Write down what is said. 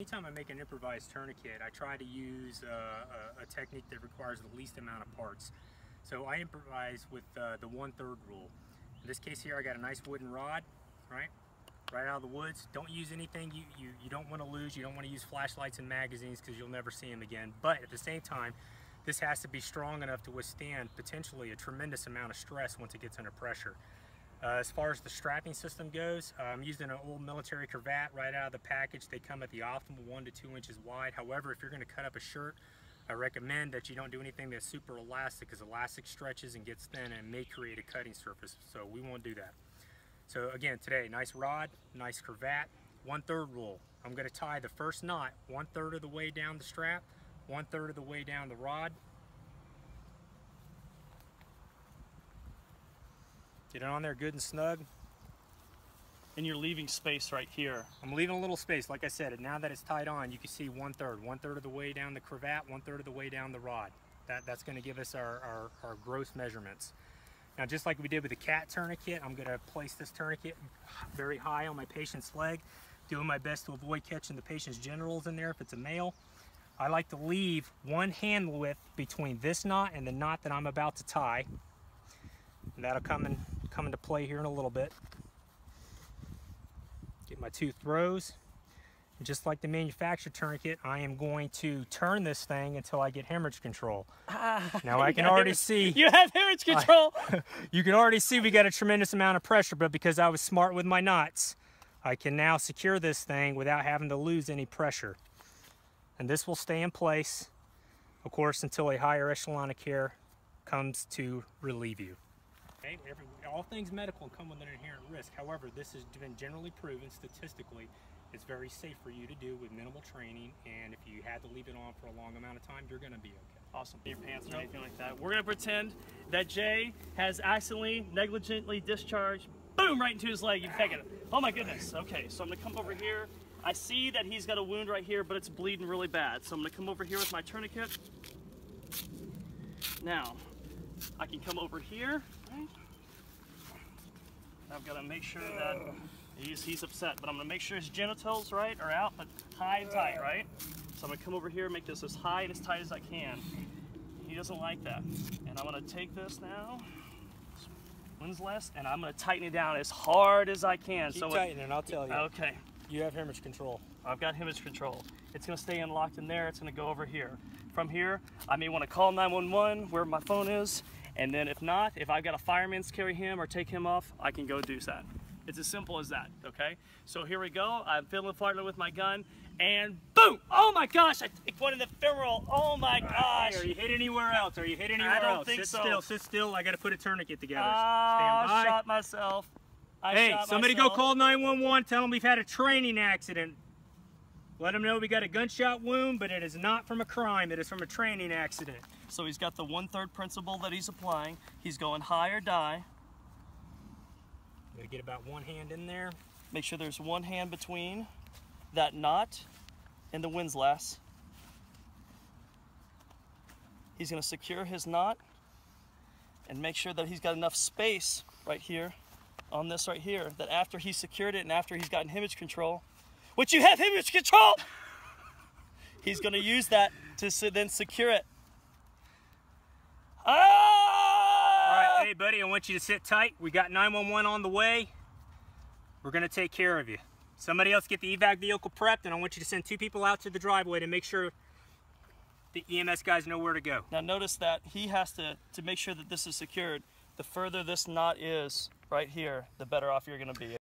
Anytime I make an improvised tourniquet, I try to use a technique that requires the least amount of parts. So I improvise with the 1/3 rule. In this case here, I got a nice wooden rod, right out of the woods. Don't use anything you don't want to lose. You don't want to use flashlights and magazines because you'll never see them again. But at the same time, this has to be strong enough to withstand potentially a tremendous amount of stress once it gets under pressure. As far as the strapping system goes, I'm using an old military cravat right out of the package. They come at the optimal 1 to 2 inches wide. However, if you're going to cut up a shirt, I recommend that you don't do anything that's super elastic, because elastic stretches and gets thin and may create a cutting surface. So we won't do that. So again, today, nice rod, nice cravat, 1/3 rule. I'm going to tie the first knot 1/3 of the way down the strap, 1/3 of the way down the rod. Get it on there good and snug. And you're leaving space right here. I'm leaving a little space. Like I said, now that it's tied on, you can see 1/3 of the way down the cravat, 1/3 of the way down the rod. That's going to give us our gross measurements. Now, just like we did with the cat tourniquet, I'm going to place this tourniquet very high on my patient's leg, doing my best to avoid catching the patient's genitals in there if it's a male. I like to leave 1 hand width between this knot and the knot that I'm about to tie. And that'll come into play here in a little bit. Get my 2 throws. And just like the manufactured tourniquet, I am going to turn this thing until I get hemorrhage control. Now I can already see... You have hemorrhage control! You can already see we got a tremendous amount of pressure, but because I was smart with my knots, I can now secure this thing without having to lose any pressure. And this will stay in place, of course, until a higher echelon of care comes to relieve you. Okay? All things medical come with an inherent risk. However, this has been generally proven statistically it's very safe for you to do with minimal training, and if you had to leave it on for a long amount of time, you're going to be okay. Awesome. Your pants or anything like that. We're going to pretend that Jay has accidentally, negligently discharged, boom, right into his leg. You take it. Oh my goodness. Okay, so I'm going to come over here. I see that he's got a wound right here, but it's bleeding really bad. So I'm going to come over here with my tourniquet. Now, I can come over here, right? I've got to make sure that he's upset, but I'm going to make sure his genitals, right, are out, but high and tight, right? So I'm going to come over here and make this as high and as tight as I can. He doesn't like that. And I'm going to take this now, one's less, and I'm going to tighten it down as hard as I can. Keep tightening, I'll tell you. Okay. You have hemorrhage control. I've got hemorrhage control. It's going to stay locked in there. It's going to go over here. From here, I may want to call 911 where my phone is, and then if not, if I've got a fireman's carry him or take him off, I can go do that. It's as simple as that, okay? So here we go. I'm fiddling partner with my gun, and boom! Oh my gosh, I took one in the femoral. Oh my gosh! Are you hit anywhere else? Are you hit anywhere else? I don't think so. Sit still, sit still. I got to put a tourniquet together. I Stand by. shot myself. Hey, somebody go call 911. Tell them we've had a training accident. Let them know we got a gunshot wound, but it is not from a crime. It is from a training accident. So he's got the 1/3 principle that he's applying. He's going high or die. I'm going to get about 1 hand in there. Make sure there's 1 hand between that knot and the windlass. He's going to secure his knot and make sure that he's got enough space right here on this right here, that after he's secured it and after he's gotten hemorrhage control, which you have hemorrhage control, he's going to use that to then secure it. All right, hey buddy, I want you to sit tight. We got 911 on the way. We're going to take care of you. Somebody else get the evac vehicle prepped, and I want you to send 2 people out to the driveway to make sure the EMS guys know where to go. Now notice that he has to make sure that this is secured. The further this knot is right here, the better off you're going to be.